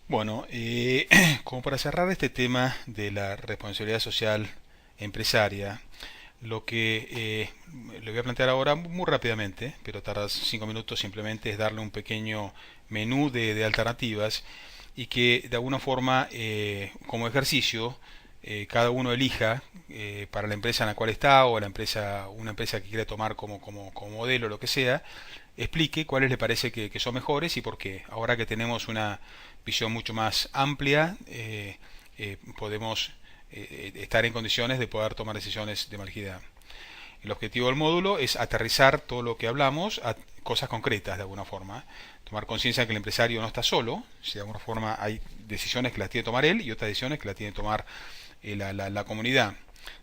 Bueno, como para cerrar este tema de la responsabilidad social empresaria, lo que le voy a plantear ahora muy rápidamente, pero tarda 5 minutos simplemente, es darle un pequeño menú de alternativas y que de alguna forma, como ejercicio, cada uno elija para la empresa en la cual está o una empresa que quiere tomar como modelo, lo que sea, explique cuáles le parece que son mejores y por qué. Ahora que tenemos una visión mucho más amplia, podemos estar en condiciones de poder tomar decisiones de malgida. El objetivo del módulo es aterrizar todo lo que hablamos a cosas concretas de alguna forma. Tomar conciencia de que el empresario no está solo, si de alguna forma hay decisiones que las tiene que tomar él y otras decisiones que las tiene que tomar la comunidad.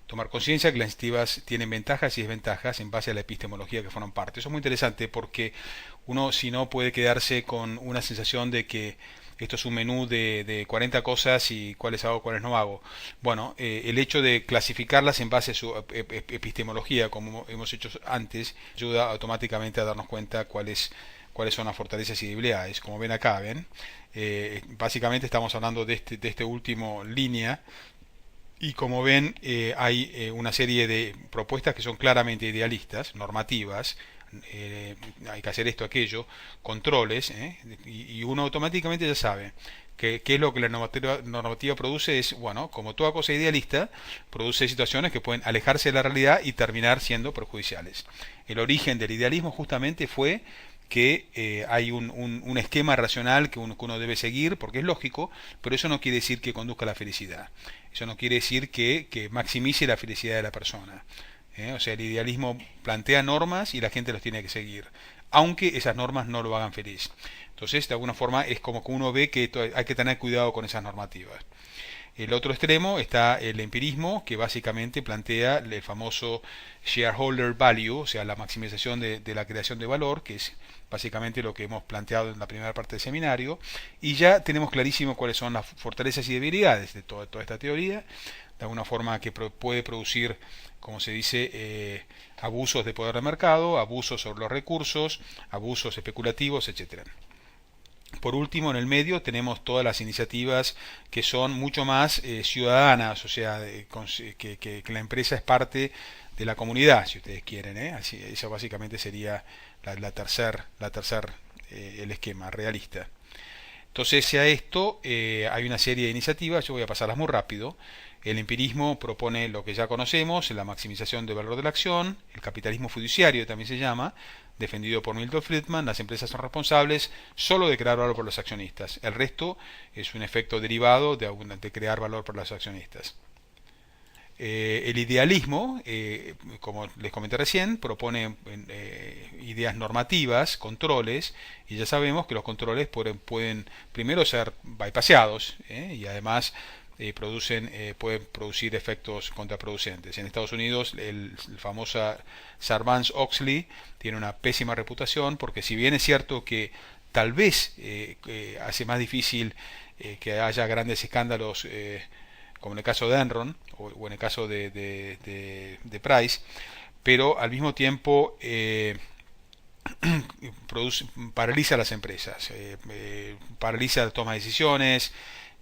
Tomar conciencia que las iniciativas tienen ventajas y desventajas en base a la epistemología que forman parte. Eso es muy interesante porque uno, si no, puede quedarse con una sensación de que esto es un menú de 40 cosas y cuáles hago, cuáles no hago. Bueno, el hecho de clasificarlas en base a su epistemología, como hemos hecho antes, ayuda automáticamente a darnos cuenta cuáles son las fortalezas y debilidades. Como ven acá, ven, básicamente estamos hablando de este último línea y como ven, hay una serie de propuestas que son claramente idealistas, normativas, hay que hacer esto, aquello, controles, y uno automáticamente ya sabe que qué es lo que la normativa produce es, bueno, como toda cosa idealista, produce situaciones que pueden alejarse de la realidad y terminar siendo perjudiciales. El origen del idealismo justamente fue que hay un esquema racional que uno debe seguir, porque es lógico, pero eso no quiere decir que conduzca a la felicidad. Eso no quiere decir que maximice la felicidad de la persona. O sea, el idealismo plantea normas y la gente los tiene que seguir, aunque esas normas no lo hagan feliz. Entonces, de alguna forma, es como que uno ve que hay que tener cuidado con esas normativas. El otro extremo está el empirismo, que básicamente plantea el famoso shareholder value, o sea, la maximización de la creación de valor, que es básicamente lo que hemos planteado en la primera parte del seminario, y ya tenemos clarísimo cuáles son las fortalezas y debilidades de toda esta teoría, de alguna forma que puede producir, como se dice, abusos de poder de mercado, abusos sobre los recursos, abusos especulativos, etcétera. Por último, en el medio tenemos todas las iniciativas que son mucho más ciudadanas, o sea, que la empresa es parte de la comunidad, si ustedes quieren. Así, eso básicamente sería el esquema realista. Entonces, a esto hay una serie de iniciativas, yo voy a pasarlas muy rápido. El empirismo propone lo que ya conocemos, la maximización del valor de la acción, el capitalismo fiduciario también se llama, defendido por Milton Friedman, las empresas son responsables solo de crear valor por los accionistas. El resto es un efecto derivado de crear valor por los accionistas. El idealismo, como les comenté recién, propone ideas normativas, controles, y ya sabemos que los controles pueden primero ser bypaseados, y además pueden producir efectos contraproducentes. En Estados Unidos, el famoso Sarbanes-Oxley tiene una pésima reputación porque si bien es cierto que tal vez hace más difícil que haya grandes escándalos, como en el caso de Enron o en el caso de Price, pero al mismo tiempo paraliza las empresas, paraliza la toma de decisiones,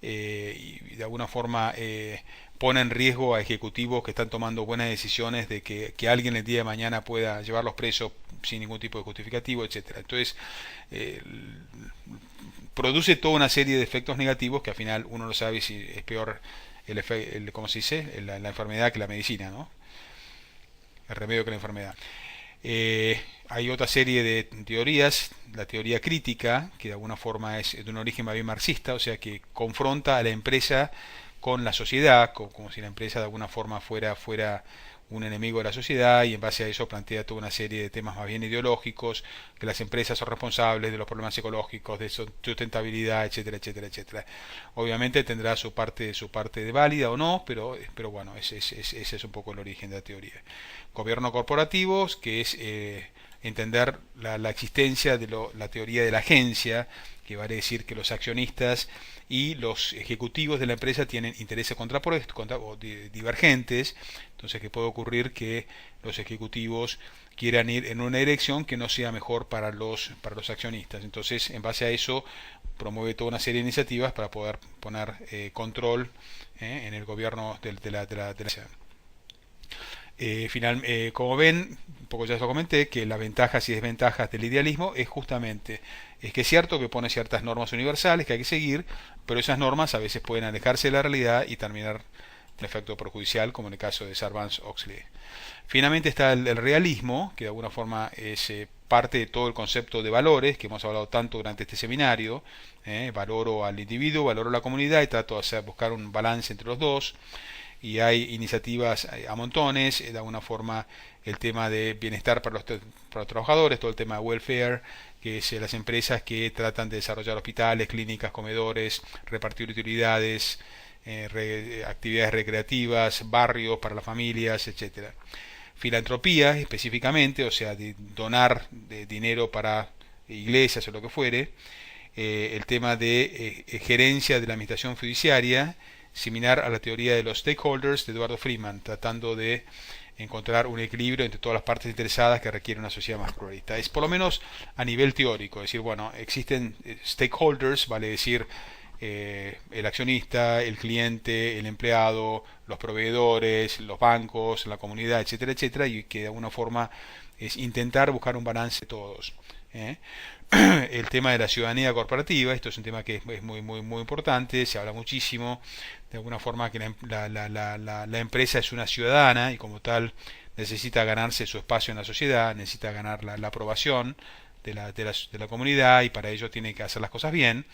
y de alguna forma pone en riesgo a ejecutivos que están tomando buenas decisiones de que alguien el día de mañana pueda llevarlos presos sin ningún tipo de justificativo, etcétera. Entonces, eh, produce toda una serie de efectos negativos que al final uno no sabe si es peor ¿cómo se dice? La enfermedad que la medicina, ¿no? El remedio que la enfermedad. Hay otra serie de teorías, la teoría crítica, que de alguna forma es de un origen más bien marxista, o sea que confronta a la empresa con la sociedad, como si la empresa de alguna forma fuera un enemigo de la sociedad y en base a eso plantea toda una serie de temas más bien ideológicos, que las empresas son responsables de los problemas ecológicos, de sustentabilidad, etcétera, etcétera, etcétera. Obviamente tendrá su parte de válida o no, pero bueno, ese es un poco el origen de la teoría. Gobierno corporativos, que es entender la existencia de la teoría de la agencia, que que vale decir que los accionistas y los ejecutivos de la empresa tienen intereses o divergentes, entonces que puede ocurrir que los ejecutivos quieran ir en una dirección que no sea mejor para los accionistas. Entonces, en base a eso, promueve toda una serie de iniciativas para poder poner control en el gobierno de la ciudad. Como ven, un poco ya lo comenté, que las ventajas y desventajas del idealismo es que es cierto que pone ciertas normas universales que hay que seguir, pero esas normas a veces pueden alejarse de la realidad y terminar un efecto perjudicial, como en el caso de Sarbanes-Oxley. Finalmente está el realismo, que de alguna forma es parte de todo el concepto de valores que hemos hablado tanto durante este seminario. Valoro al individuo, valoro a la comunidad y trato de buscar un balance entre los dos. Y hay iniciativas a montones, de alguna forma el tema de bienestar para los trabajadores, todo el tema de welfare, que es las empresas que tratan de desarrollar hospitales, clínicas, comedores, repartir utilidades, actividades recreativas, barrios para las familias, etcétera. Filantropía específicamente, o sea, de donar de dinero para iglesias o lo que fuere. El tema de gerencia de la administración fiduciaria, similar a la teoría de los stakeholders de Eduardo Freeman, tratando de encontrar un equilibrio entre todas las partes interesadas que requiere una sociedad más pluralista. Es por lo menos a nivel teórico, es decir, bueno, existen stakeholders, vale decir el accionista, el cliente, el empleado, los proveedores, los bancos, la comunidad, etcétera, etcétera, y que de alguna forma es intentar buscar un balance de todos. El tema de la ciudadanía corporativa, esto es un tema que es muy importante, se habla muchísimo, de alguna forma que la empresa es una ciudadana y como tal necesita ganarse su espacio en la sociedad, necesita ganar la aprobación de la comunidad y para ello tiene que hacer las cosas bien.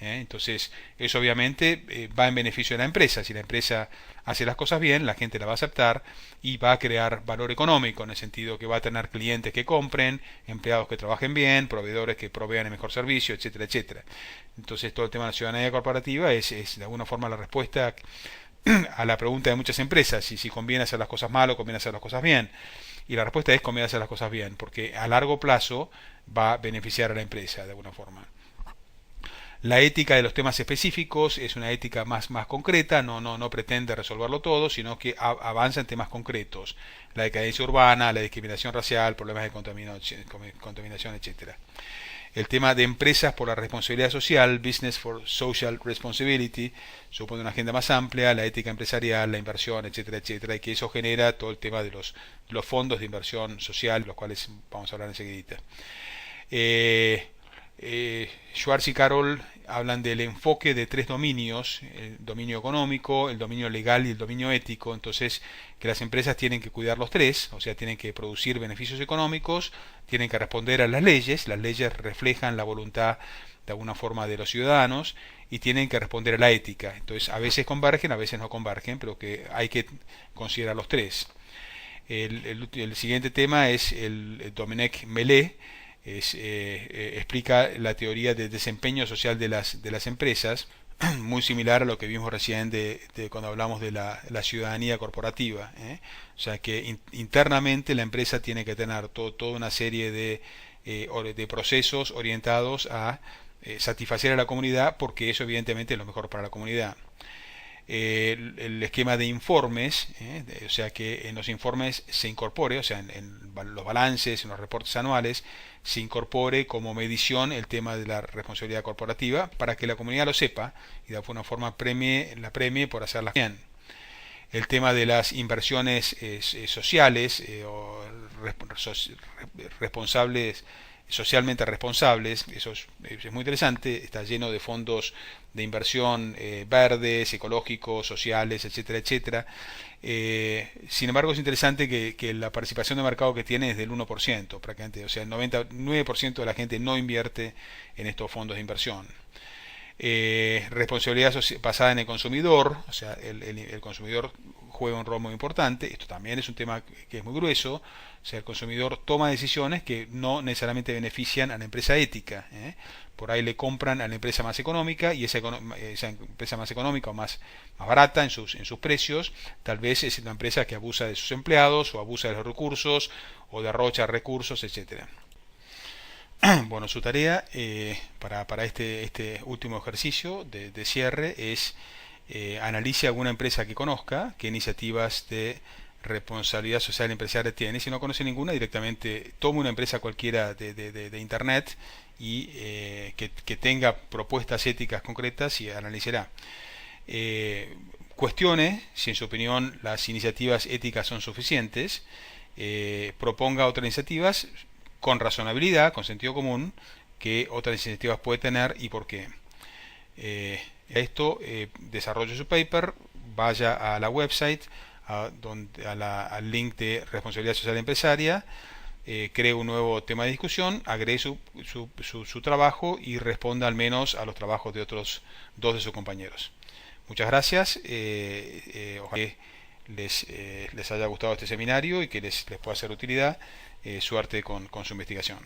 Entonces eso obviamente va en beneficio de la empresa. Si la empresa hace las cosas bien, la gente la va a aceptar y va a crear valor económico en el sentido que va a tener clientes que compren, empleados que trabajen bien, proveedores que provean el mejor servicio, etcétera, etcétera. Entonces todo el tema de la ciudadanía corporativa es de alguna forma la respuesta a la pregunta de muchas empresas, si conviene hacer las cosas mal o conviene hacer las cosas bien. Y la respuesta es conviene hacer las cosas bien, porque a largo plazo va a beneficiar a la empresa de alguna forma. La ética de los temas específicos es una ética más concreta, no pretende resolverlo todo, sino que avanza en temas concretos. La decadencia urbana, la discriminación racial, problemas de contaminación, etcétera. El tema de empresas por la responsabilidad social, Business for Social Responsibility, supone una agenda más amplia, la ética empresarial, la inversión, etcétera, etcétera, y que eso genera todo el tema de los fondos de inversión social, los cuales vamos a hablar enseguida. Schwartz y Carroll hablan del enfoque de tres dominios: el dominio económico, el dominio legal y el dominio ético. Entonces, que las empresas tienen que cuidar los tres, o sea, tienen que producir beneficios económicos, tienen que responder a las leyes reflejan la voluntad de alguna forma de los ciudadanos y tienen que responder a la ética. Entonces, a veces convergen, a veces no convergen, pero que hay que considerar los tres. El siguiente tema es el Dominique Mellet. Explica la teoría de desempeño social de las empresas, muy similar a lo que vimos recién cuando hablamos de la ciudadanía corporativa. O sea que internamente la empresa tiene que tener toda una serie de procesos orientados a satisfacer a la comunidad, porque eso evidentemente es lo mejor para la comunidad. El esquema de informes, o sea que en los informes se incorpore, o sea en los balances, en los reportes anuales, se incorpore como medición el tema de la responsabilidad corporativa para que la comunidad lo sepa y de alguna forma la premie por hacerlas bien. El tema de las inversiones sociales o responsables, socialmente responsables, eso es muy interesante, está lleno de fondos de inversión verdes, ecológicos, sociales, etcétera, etcétera. Sin embargo, es interesante que la participación de mercado que tiene es del 1%, prácticamente, o sea, el 99% de la gente no invierte en estos fondos de inversión. Responsabilidad basada en el consumidor, o sea, el consumidor juega un rol muy importante. Esto también es un tema que es muy grueso. O sea, el consumidor toma decisiones que no necesariamente benefician a la empresa ética. Por ahí le compran a la empresa más económica y esa empresa más económica o más barata en sus precios, tal vez es una empresa que abusa de sus empleados o abusa de los recursos o derrocha recursos, etcétera. Bueno, su tarea para este último ejercicio de cierre es analice alguna empresa que conozca, qué iniciativas de responsabilidad social empresarial tiene. Si no conoce ninguna, directamente tome una empresa cualquiera de Internet y que tenga propuestas éticas concretas y analizará. Cuestione si en su opinión las iniciativas éticas son suficientes, proponga otras iniciativas con razonabilidad, con sentido común, que otras iniciativas puede tener y por qué. Desarrolle su paper, vaya a la website, al link de responsabilidad social empresaria, cree un nuevo tema de discusión, agregue su trabajo y responda al menos a los trabajos de otros dos de sus compañeros. Muchas gracias. Ojalá que les haya gustado este seminario y que les pueda ser de utilidad. Suerte con su investigación.